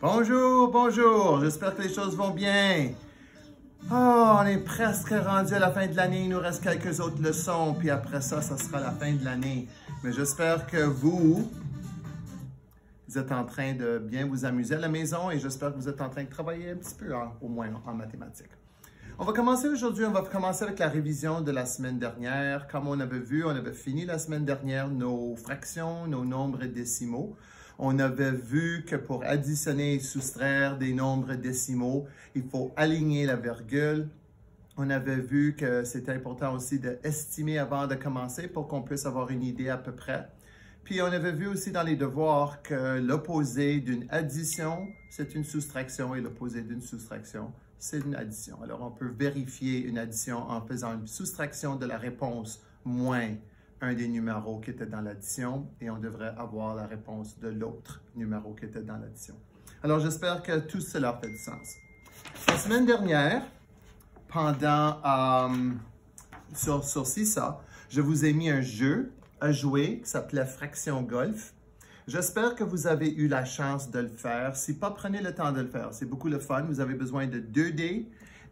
Bonjour, bonjour, j'espère que les choses vont bien. Oh, on est presque rendu à la fin de l'année, il nous reste quelques autres leçons, puis après ça, ça sera la fin de l'année. Mais j'espère que vous êtes en train de bien vous amuser à la maison et j'espère que vous êtes en train de travailler un petit peu, au moins en mathématiques. On va commencer aujourd'hui, on va commencer avec la révision de la semaine dernière. Comme on avait vu, on avait fini la semaine dernière nos fractions, nos nombres décimaux. On avait vu que pour additionner et soustraire des nombres décimaux, il faut aligner la virgule. On avait vu que c'était important aussi d'estimer avant de commencer pour qu'on puisse avoir une idée à peu près. Puis on avait vu aussi dans les devoirs que l'opposé d'une addition, c'est une soustraction et l'opposé d'une soustraction, c'est une addition. Alors on peut vérifier une addition en faisant une soustraction de la réponse moins un des numéros qui était dans l'addition et on devrait avoir la réponse de l'autre numéro qui était dans l'addition. Alors, j'espère que tout cela fait du sens. La semaine dernière, sur CISA, je vous ai mis un jeu à jouer qui s'appelait Fraction Golf. J'espère que vous avez eu la chance de le faire. Si pas, prenez le temps de le faire. C'est beaucoup le fun. Vous avez besoin de 2 dés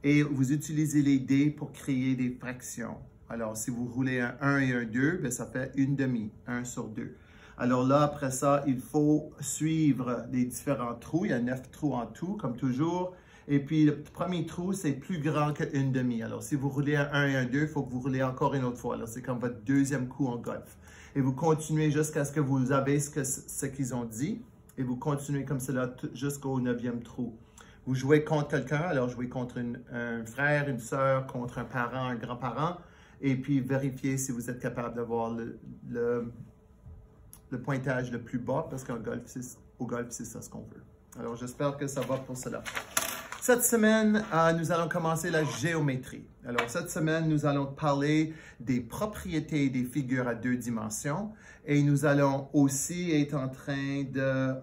et vous utilisez les dés pour créer des fractions. Alors, si vous roulez un 1 et un 2, bien, ça fait une demi, 1 sur 2. Alors là, après ça, il faut suivre les différents trous. Il y a 9 trous en tout, comme toujours. Et puis, le premier trou, c'est plus grand qu'une demi. Alors, si vous roulez un 1 et un 2, il faut que vous roulez encore une autre fois. Alors, c'est comme votre deuxième coup en golf. Et vous continuez jusqu'à ce que vous avez ce qu'ils ont dit. Et vous continuez comme cela jusqu'au 9e trou. Vous jouez contre quelqu'un. Alors, jouez contre un frère, une sœur, contre un parent, un grand-parent. Et puis, vérifiez si vous êtes capable d'avoir le pointage le plus bas, parce qu'au golf, c'est ça ce qu'on veut. Alors, j'espère que ça va pour cela. Cette semaine, nous allons commencer la géométrie. Alors, cette semaine, nous allons parler des propriétés des figures à 2 dimensions. Et nous allons aussi être en train de...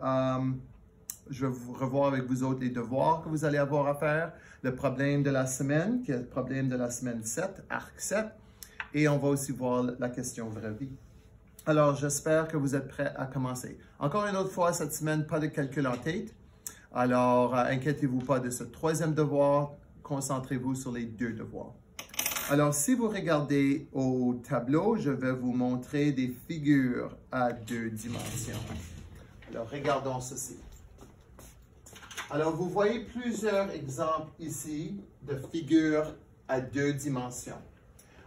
je vais vous revoir avec vous autres les devoirs que vous allez avoir à faire. Le problème de la semaine, qui est le problème de la semaine 7, arc 7. Et on va aussi voir la question vraie vie. Alors, j'espère que vous êtes prêts à commencer. Encore une autre fois, cette semaine, pas de calcul en tête. Alors, inquiétez-vous pas de ce 3e devoir. Concentrez-vous sur les 2 devoirs. Alors, si vous regardez au tableau, je vais vous montrer des figures à 2 dimensions. Alors, regardons ceci. Alors, vous voyez plusieurs exemples ici de figures à 2 dimensions.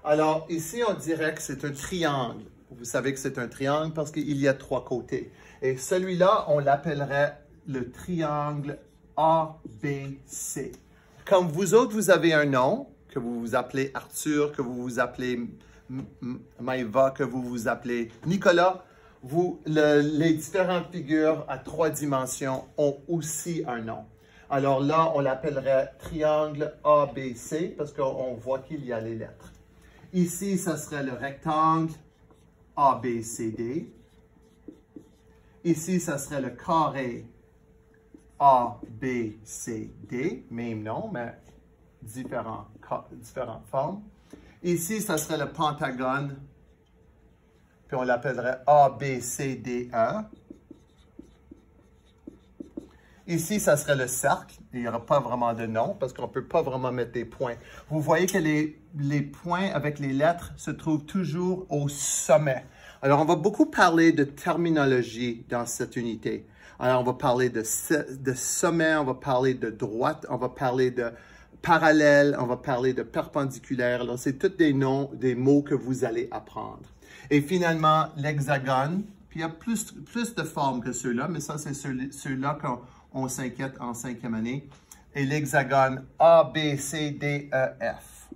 Alors, ici, on dirait que c'est un triangle. Vous savez que c'est un triangle parce qu'il y a 3 côtés. Et celui-là, on l'appellerait le triangle ABC. Comme vous autres, vous avez un nom, que vous vous appelez Arthur, que vous vous appelez Maïva, que vous vous appelez Nicolas, les différentes figures à 3 dimensions ont aussi un nom. Alors là, on l'appellerait triangle ABC parce qu'on voit qu'il y a les lettres. Ici, ça serait le rectangle ABCD. Ici, ça serait le carré ABCD. Même nom, mais différentes formes. Ici, ça serait le pentagone. Puis on l'appellerait ABCDE. Ici, ça serait le cercle. Il n'y aura pas vraiment de nom parce qu'on ne peut pas vraiment mettre des points. Vous voyez que les points avec les lettres se trouvent toujours au sommet. Alors, on va beaucoup parler de terminologie dans cette unité. Alors, on va parler de sommet, on va parler de droite, on va parler de parallèle, on va parler de perpendiculaire. Alors, c'est tous des noms, des mots que vous allez apprendre. Et finalement, l'hexagone. Puis, il y a plus de formes que ceux-là, mais ça, c'est ceux-là qu'on s'inquiète en 5e année. Et l'hexagone A, B, C, D, E, F.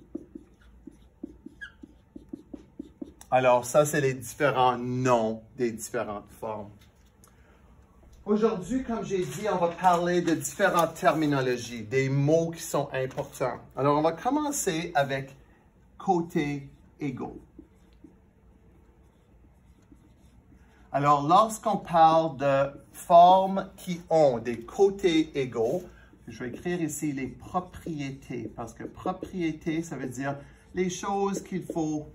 Alors, ça, c'est les différents noms des différentes formes. Aujourd'hui, comme j'ai dit, on va parler de différentes terminologies, des mots qui sont importants. Alors, on va commencer avec côtés égaux. Alors, lorsqu'on parle de formes qui ont des côtés égaux, je vais écrire ici les propriétés, parce que propriété, ça veut dire les choses qu'il faut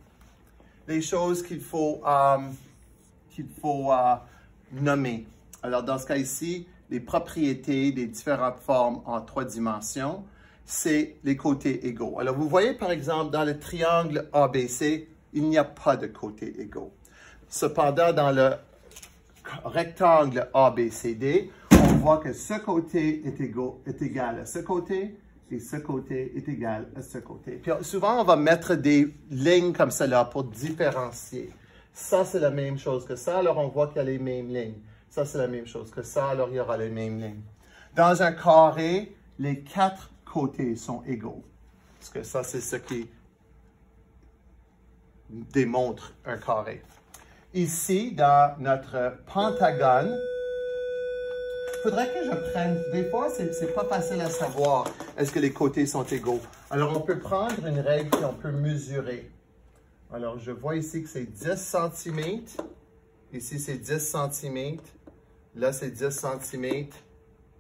nommer. Alors, dans ce cas ici, les propriétés des différentes formes en 3 dimensions, c'est les côtés égaux. Alors, vous voyez, par exemple, dans le triangle ABC, il n'y a pas de côtés égaux. Cependant, dans le rectangle ABCD, on voit que ce côté est égal à ce côté et ce côté est égal à ce côté. Puis souvent, on va mettre des lignes comme cela pour différencier. Ça, c'est la même chose que ça, alors on voit qu'il y a les mêmes lignes. Ça, c'est la même chose que ça, alors il y aura les mêmes lignes. Dans un carré, les 4 côtés sont égaux. Parce que ça, c'est ce qui démontre un carré. Ici, dans notre pentagone, il faudrait que je prenne, des fois, c'est pas facile à savoir est-ce que les côtés sont égaux. Alors, on peut prendre une règle et on peut mesurer. Alors, je vois ici que c'est 10 cm. Ici, c'est 10 cm. Là, c'est 10 cm,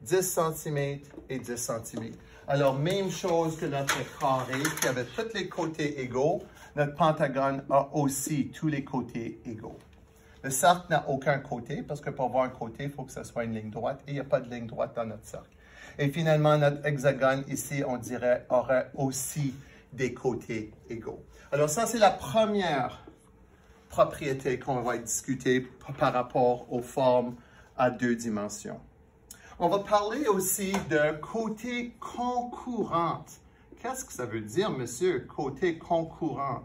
10 cm et 10 cm. Alors, même chose que notre carré qui avait tous les côtés égaux. Notre pentagone a aussi tous les côtés égaux. Le cercle n'a aucun côté, parce que pour avoir un côté, il faut que ce soit une ligne droite, et il n'y a pas de ligne droite dans notre cercle. Et finalement, notre hexagone, ici, on dirait, aurait aussi des côtés égaux. Alors ça, c'est la première propriété qu'on va discuter par rapport aux formes à 2 dimensions. On va parler aussi de côté concurrent. Qu'est-ce que ça veut dire, monsieur, côté concurrent?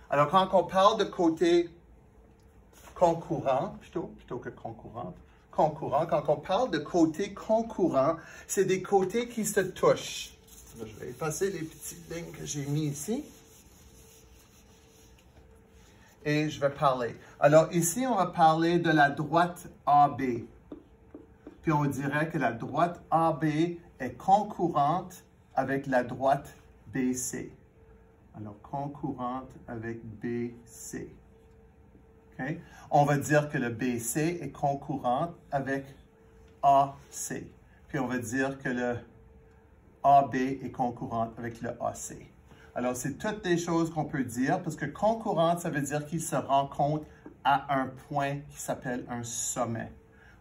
Alors, quand on parle de côté concurrent, plutôt que concurrent, quand on parle de côté concurrent, c'est des côtés qui se touchent. Là, je vais effacer les petites lignes que j'ai mises ici. Et je vais parler. Alors, ici, on va parler de la droite AB. Puis, on dirait que la droite AB est concurrente avec la droite BC. Alors, concurrente avec BC. Okay? On va dire que le BC est concurrent avec AC. Puis, on va dire que le AB est concurrent avec le AC. Alors, c'est toutes des choses qu'on peut dire parce que concurrente, ça veut dire qu'ils se rencontrent à un point qui s'appelle un sommet.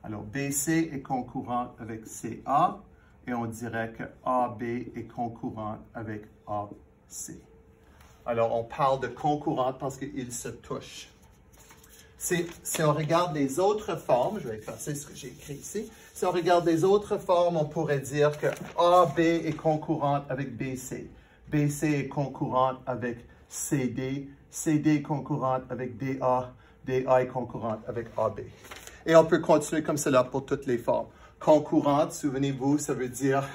Alors, BC est concurrent avec CA et on dirait que AB est concurrent avec AC. Alors, on parle de concurrente parce qu'ils se touchent. Si on regarde les autres formes, je vais effacer ce que j'ai écrit ici. Si on regarde les autres formes, on pourrait dire que AB est concurrente avec BC. BC est concurrente avec CD. CD est concurrente avec DA. DA est concurrente avec AB. Et on peut continuer comme cela pour toutes les formes. Concurrente, souvenez-vous, ça veut dire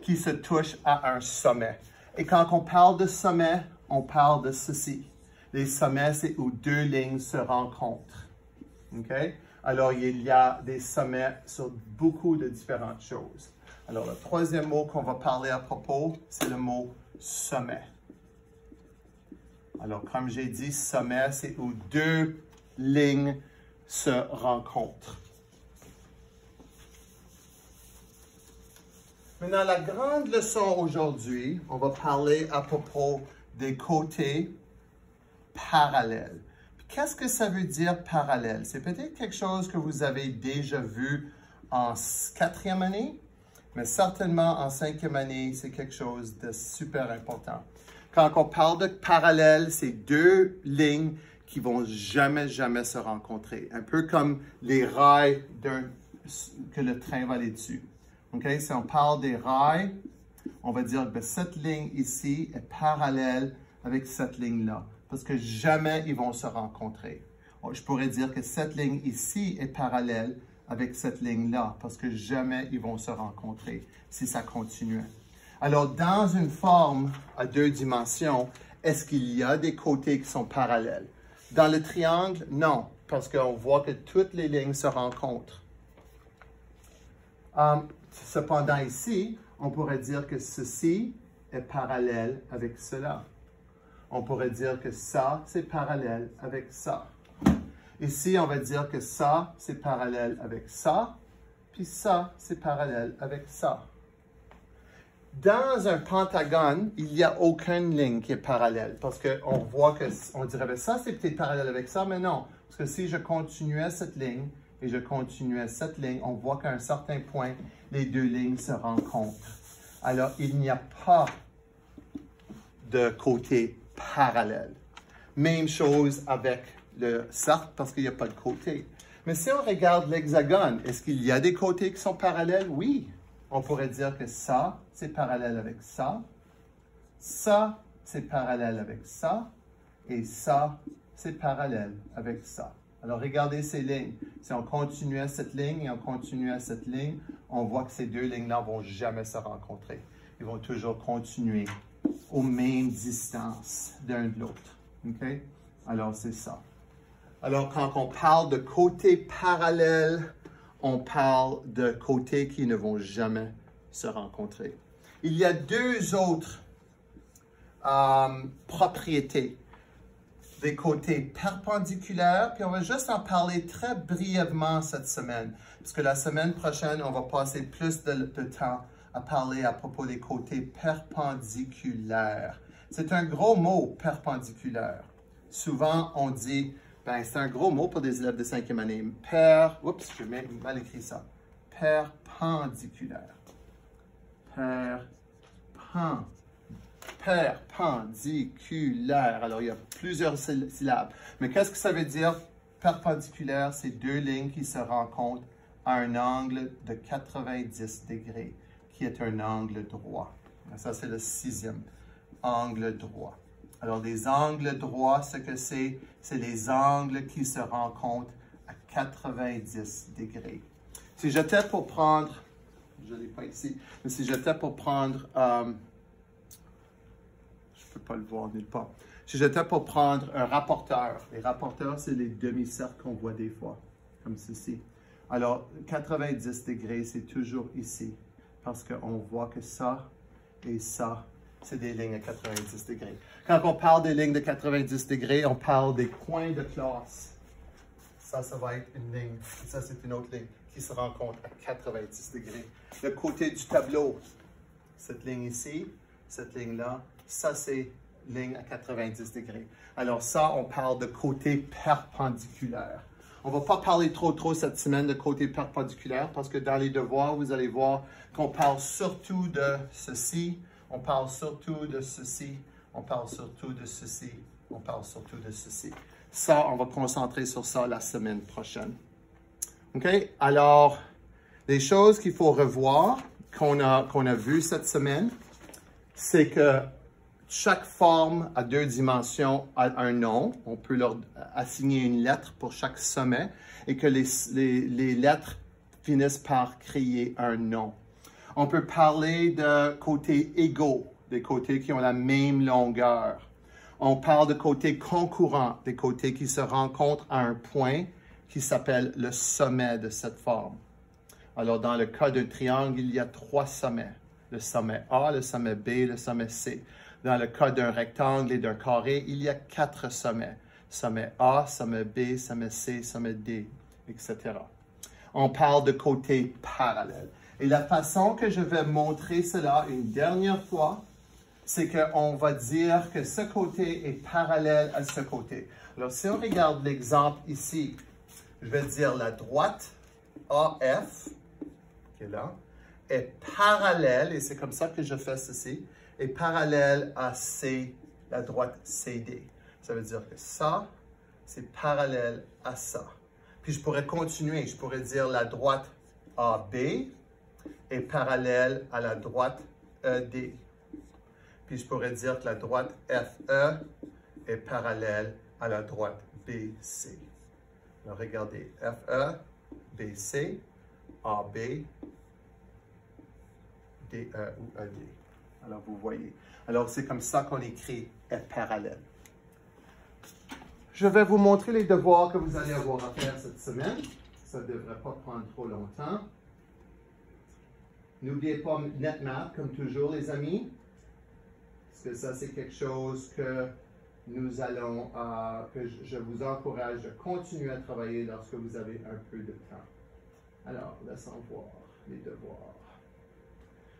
qui se touche à un sommet. Et quand on parle de sommet, on parle de ceci. Les sommets, c'est où 2 lignes se rencontrent. Okay? Alors, il y a des sommets sur beaucoup de différentes choses. Alors, le troisième mot qu'on va parler à propos, c'est le mot sommet. Alors, comme j'ai dit, sommet, c'est où 2 lignes se rencontrent. Maintenant, la grande leçon aujourd'hui, on va parler à propos des côtés parallèles. Qu'est-ce que ça veut dire parallèle? C'est peut-être quelque chose que vous avez déjà vu en 4e année, mais certainement en 5e année, c'est quelque chose de super important. Quand on parle de parallèle, c'est 2 lignes qui vont jamais se rencontrer. Un peu comme les rails que le train va aller dessus. Okay? Si on parle des rails, on va dire que cette ligne ici est parallèle avec cette ligne-là. Parce que jamais ils vont se rencontrer. Je pourrais dire que cette ligne ici est parallèle avec cette ligne-là. Parce que jamais ils vont se rencontrer si ça continue. Alors, dans une forme à 2 dimensions, est-ce qu'il y a des côtés qui sont parallèles? Dans le triangle, non, parce qu'on voit que toutes les lignes se rencontrent. Cependant, ici, on pourrait dire que ceci est parallèle avec cela. On pourrait dire que ça, c'est parallèle avec ça. Ici, on va dire que ça, c'est parallèle avec ça, puis ça, c'est parallèle avec ça. Dans un pentagone, il n'y a aucune ligne qui est parallèle parce qu'on voit qu'on dirait que ça, c'est peut-être parallèle avec ça, mais non. Parce que si je continuais cette ligne et je continuais cette ligne, on voit qu'à un certain point, les deux lignes se rencontrent. Alors, il n'y a pas de côté parallèle. Même chose avec le cercle parce qu'il n'y a pas de côté. Mais si on regarde l'hexagone, est-ce qu'il y a des côtés qui sont parallèles? Oui. On pourrait dire que ça, c'est parallèle avec ça. Ça, c'est parallèle avec ça. Et ça, c'est parallèle avec ça. Alors, regardez ces lignes. Si on continuait cette ligne et on continuait cette ligne, on voit que ces deux lignes-là ne vont jamais se rencontrer. Ils vont toujours continuer aux mêmes distances l'un de l'autre. OK? Alors, c'est ça. Alors, quand on parle de côtés parallèles, on parle de côtés qui ne vont jamais se rencontrer. Il y a deux autres propriétés des côtés perpendiculaires, puis on va juste en parler très brièvement cette semaine, parce que la semaine prochaine, on va passer plus de temps à parler à propos des côtés perpendiculaires. C'est un gros mot, perpendiculaire. Souvent, on dit, ben, c'est un gros mot pour des élèves de 5e année. Oups, j'ai mal écrit ça. Perpendiculaire. Perpendiculaire. Alors, il y a plusieurs syllabes. Mais qu'est-ce que ça veut dire? Perpendiculaire, c'est deux lignes qui se rencontrent à un angle de 90 degrés, qui est un angle droit. Ça, c'est le 6e angle droit. Alors, les angles droits, ce que c'est les angles qui se rencontrent à 90 degrés. Si j'étais pour prendre, je ne l'ai pas ici, mais si j'étais pour prendre, je ne peux pas le voir nulle part. Si j'étais pour prendre un rapporteur, les rapporteurs, c'est les demi-cercles qu'on voit des fois, comme ceci. Alors, 90 degrés, c'est toujours ici, parce qu'on voit que ça et ça, c'est des lignes à 90 degrés. Quand on parle des lignes de 90 degrés, on parle des points de classe. Ça va être une ligne. Ça, c'est une autre ligne qui se rencontre à 90 degrés. Le côté du tableau, cette ligne ici, cette ligne-là, ça, c'est ligne à 90 degrés. Alors ça, on parle de côté perpendiculaire. On ne va pas parler trop cette semaine de côté perpendiculaire parce que dans les devoirs, vous allez voir qu'on parle surtout de ceci, on parle surtout de ceci, on parle surtout de ceci, on parle surtout de ceci. Ça, on va concentrer sur ça la semaine prochaine. OK? Alors, les choses qu'il faut revoir, qu'on a vues cette semaine, c'est que chaque forme à deux dimensions a un nom. On peut leur assigner une lettre pour chaque sommet et que les lettres finissent par créer un nom. On peut parler de côtés égaux, des côtés qui ont la même longueur. On parle de côtés concurrents, des côtés qui se rencontrent à un point qui s'appelle le sommet de cette forme. Alors, dans le cas d'un triangle, il y a 3 sommets. Le sommet A, le sommet B, le sommet C. Dans le cas d'un rectangle et d'un carré, il y a 4 sommets. Sommet A, sommet B, sommet C, sommet D, etc. On parle de côtés parallèles. Et la façon que je vais montrer cela une dernière fois, c'est qu'on va dire que ce côté est parallèle à ce côté. Alors, si on regarde l'exemple ici, je vais dire la droite AF, qui est là, est parallèle, et c'est comme ça que je fais ceci, est parallèle à C, la droite CD. Ça veut dire que ça, c'est parallèle à ça. Puis je pourrais continuer, je pourrais dire la droite AB est parallèle à la droite ED. Puis je pourrais dire que la droite FE est parallèle à la droite BC. Alors regardez, FE, BC, AB, DE ou ED. Alors vous voyez. Alors c'est comme ça qu'on écrit F parallèle. Je vais vous montrer les devoirs que vous allez avoir à faire cette semaine. Ça ne devrait pas prendre trop longtemps. N'oubliez pas NetMath, comme toujours, les amis. Parce que ça, c'est quelque chose que nous allons, que je vous encourage de continuer à travailler lorsque vous avez un peu de temps. Alors, laissons voir les devoirs.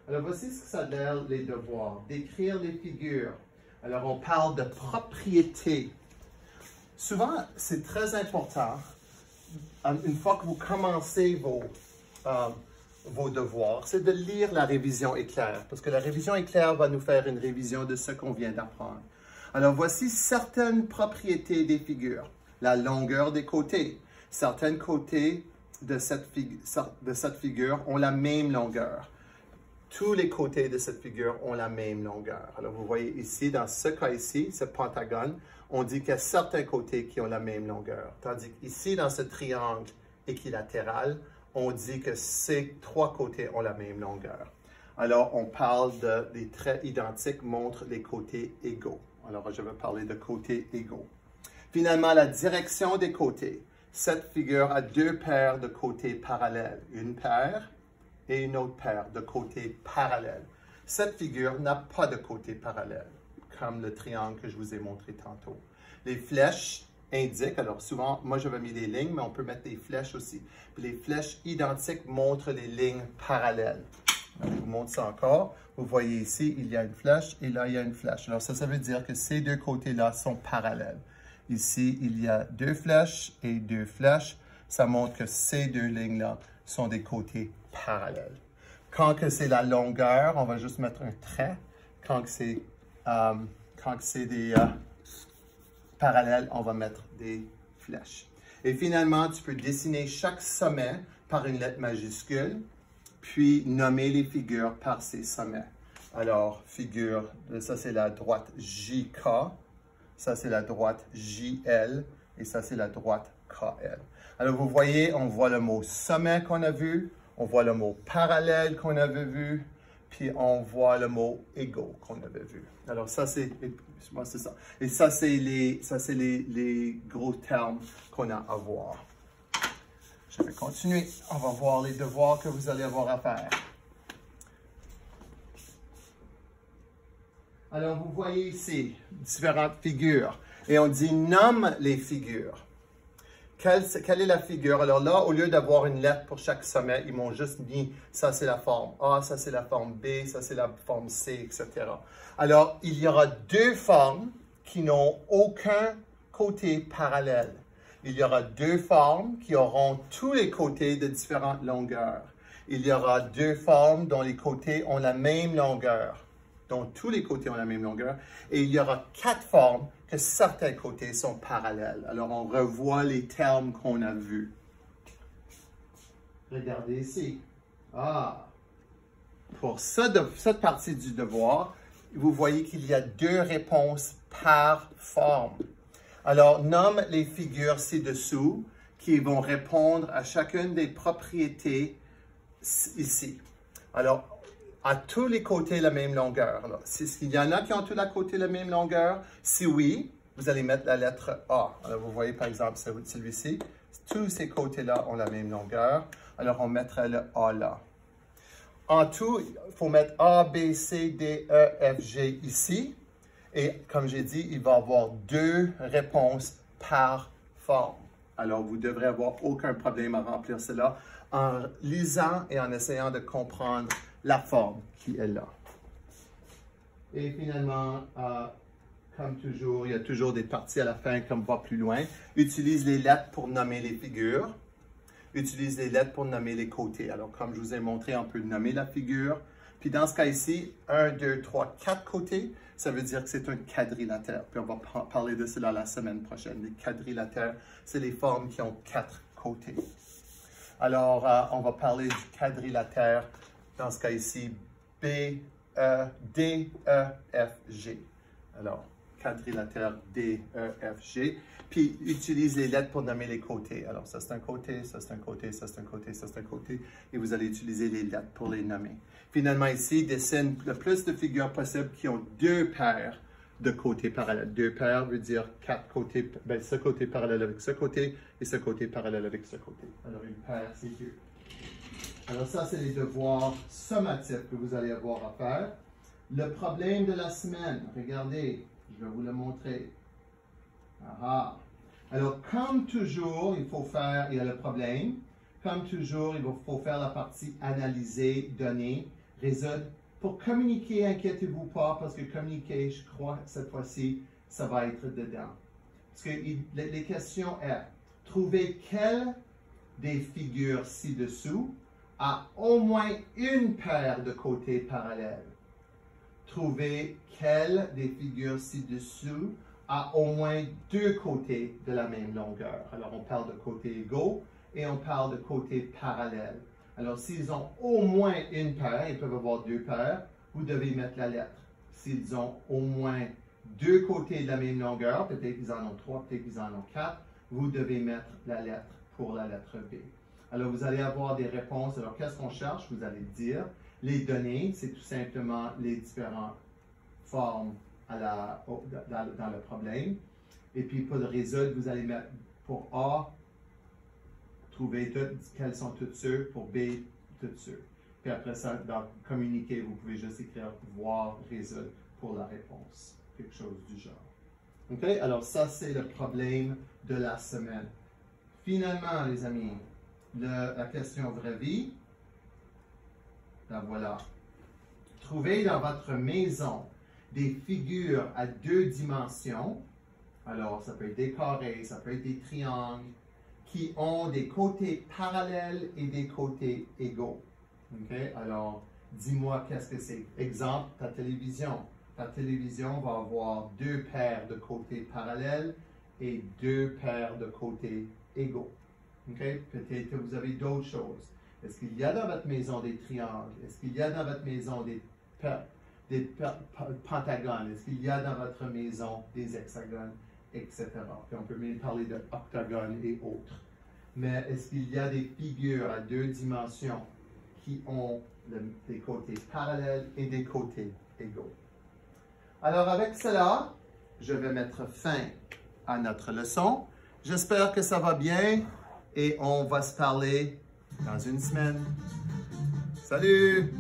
Alors, voici ce que ça donne les devoirs. Décrire les figures. Alors, on parle de propriété. Souvent, c'est très important, une fois que vous commencez vos devoirs, c'est de lire la révision éclair, parce que la révision éclair va nous faire une révision de ce qu'on vient d'apprendre. Alors, voici certaines propriétés des figures. La longueur des côtés. Certains côtés de cette figure ont la même longueur. Tous les côtés de cette figure ont la même longueur. Alors, vous voyez ici, dans ce cas ici, ce pentagone, on dit qu'il y a certains côtés qui ont la même longueur. Tandis qu'ici, dans ce triangle équilatéral, on dit que ces trois côtés ont la même longueur. Alors, on parle des traits identiques montrent les côtés égaux. Alors, je vais parler de côtés égaux. Finalement, la direction des côtés. Cette figure a deux paires de côtés parallèles. Une paire et une autre paire de côtés parallèles. Cette figure n'a pas de côtés parallèles, comme le triangle que je vous ai montré tantôt. Les flèches indiquent, alors souvent, moi j'avais mis des lignes, mais on peut mettre des flèches aussi. Puis les flèches identiques montrent les lignes parallèles. Alors, je vous montre ça encore. Vous voyez ici, il y a une flèche et là, il y a une flèche. Alors ça veut dire que ces deux côtés-là sont parallèles. Ici, il y a deux flèches et deux flèches. Ça montre que ces deux lignes-là sont des côtés parallèles. Quand c'est la longueur, on va juste mettre un trait. Quand c'est des parallèles, on va mettre des flèches. Et finalement, tu peux dessiner chaque sommet par une lettre majuscule, puis nommer les figures par ces sommets. Alors, figure, ça c'est la droite JK, ça c'est la droite JL, et ça c'est la droite KL. Alors, vous voyez, on voit le mot sommet qu'on a vu, on voit le mot parallèle qu'on avait vu, puis on voit le mot égaux qu'on avait vu. Alors, ça c'est ça. Et ça c'est les gros termes qu'on a à voir. Je vais continuer. On va voir les devoirs que vous allez avoir à faire. Alors, vous voyez ici différentes figures. Et on dit nomme les figures. Quelle est la figure? Alors là, au lieu d'avoir une lettre pour chaque sommet, ils m'ont juste mis ça c'est la forme A, ça c'est la forme B, ça c'est la forme C, etc. Alors, il y aura deux formes qui n'ont aucun côté parallèle. Il y aura deux formes qui auront tous les côtés de différentes longueurs. Il y aura deux formes dont les côtés ont la même longueur, dont tous les côtés ont la même longueur. Et il y aura quatre formes que certains côtés sont parallèles. Alors, on revoit les termes qu'on a vus. Regardez ici. Pour cette partie du devoir, vous voyez qu'il y a deux réponses par forme. Alors, nomme les figures ci-dessous qui vont répondre à chacune des propriétés ici. Alors, à tous les côtés la même longueur. Alors, s'il y en a qui ont tous les côtés la même longueur, si oui, vous allez mettre la lettre A. Alors, vous voyez par exemple celui-ci, tous ces côtés-là ont la même longueur. Alors, on mettra le A là. En tout, il faut mettre A, B, C, D, E, F, G ici. Et comme j'ai dit, il va y avoir deux réponses par forme. Alors, vous ne devrez avoir aucun problème à remplir cela en lisant et en essayant de comprendre la forme qui est là. Et finalement, comme toujours, il y a toujours des parties à la fin comme va plus loin. Utilise les lettres pour nommer les figures. Utilise les lettres pour nommer les côtés. Alors, comme je vous ai montré, on peut nommer la figure. Puis dans ce cas ici, 1, 2, 3, 4 côtés, ça veut dire que c'est un quadrilatère. Puis on va parler de cela la semaine prochaine. Les quadrilatères, c'est les formes qui ont 4 côtés. Alors, on va parler du quadrilatère, dans ce cas ici, D, E, F, G. Alors, quadrilatère D, E, F, G. Puis, utilise les lettres pour nommer les côtés. Alors, ça c'est un côté, ça c'est un côté, ça c'est un côté, ça c'est un côté. Et vous allez utiliser les lettres pour les nommer. Finalement, ici, dessine le plus de figures possibles qui ont deux paires de côtés parallèles. Deux paires veut dire 4 côtés, ben, ce côté parallèle avec ce côté et ce côté parallèle avec ce côté. Alors, une paire, c'est deux. Alors, ça, c'est les devoirs sommatifs que vous allez avoir à faire. Le problème de la semaine, regardez, je vais vous le montrer. Alors, comme toujours, il y a le problème. Comme toujours, il faut faire la partie analyser, donner, résoudre Pour communiquer, inquiétez-vous pas, parce que communiquer, je crois, cette fois-ci, ça va être dedans. Parce que les questions sont, trouver quelle des figures ci-dessous a au moins une paire de côtés parallèles. Trouver quelle des figures ci-dessous a au moins deux côtés de la même longueur. Alors, on parle de côtés égaux et on parle de côtés parallèles. Alors, s'ils ont au moins une paire, ils peuvent avoir deux paires, vous devez mettre la lettre. S'ils ont au moins deux côtés de la même longueur, peut-être qu'ils en ont trois, peut-être qu'ils en ont quatre, vous devez mettre la lettre pour la lettre B. Alors, vous allez avoir des réponses. Alors, qu'est-ce qu'on cherche? Vous allez dire. Les données, c'est tout simplement les différentes formes dans le problème. Et puis, pour le résultat, vous allez mettre pour A, trouver quels sont tous ceux, pour B, tous ceux. Puis après ça, dans communiquer, vous pouvez juste écrire voir résultat pour la réponse. Quelque chose du genre. OK? Alors, ça, c'est le problème de la semaine. Finalement, les amis, la question vraie vie. La voilà. Trouvez dans votre maison des figures à deux dimensions. Alors, ça peut être des carrés, ça peut être des triangles, qui ont des côtés parallèles et des côtés égaux. OK? Alors, dis-moi qu'est-ce que c'est. Exemple, ta télévision. Ta télévision va avoir deux paires de côtés parallèles et deux paires de côtés égaux. OK? Peut-être que vous avez d'autres choses. Est-ce qu'il y a dans votre maison des triangles? Est-ce qu'il y a dans votre maison des pentagones? Est-ce qu'il y a dans votre maison des hexagones, etc.? Puis on peut même parler d'octagones et autres. Mais est-ce qu'il y a des figures à deux dimensions qui ont des côtés parallèles et des côtés égaux? Alors avec cela, je vais mettre fin à notre leçon. J'espère que ça va bien et on va se parler dans une semaine. Salut!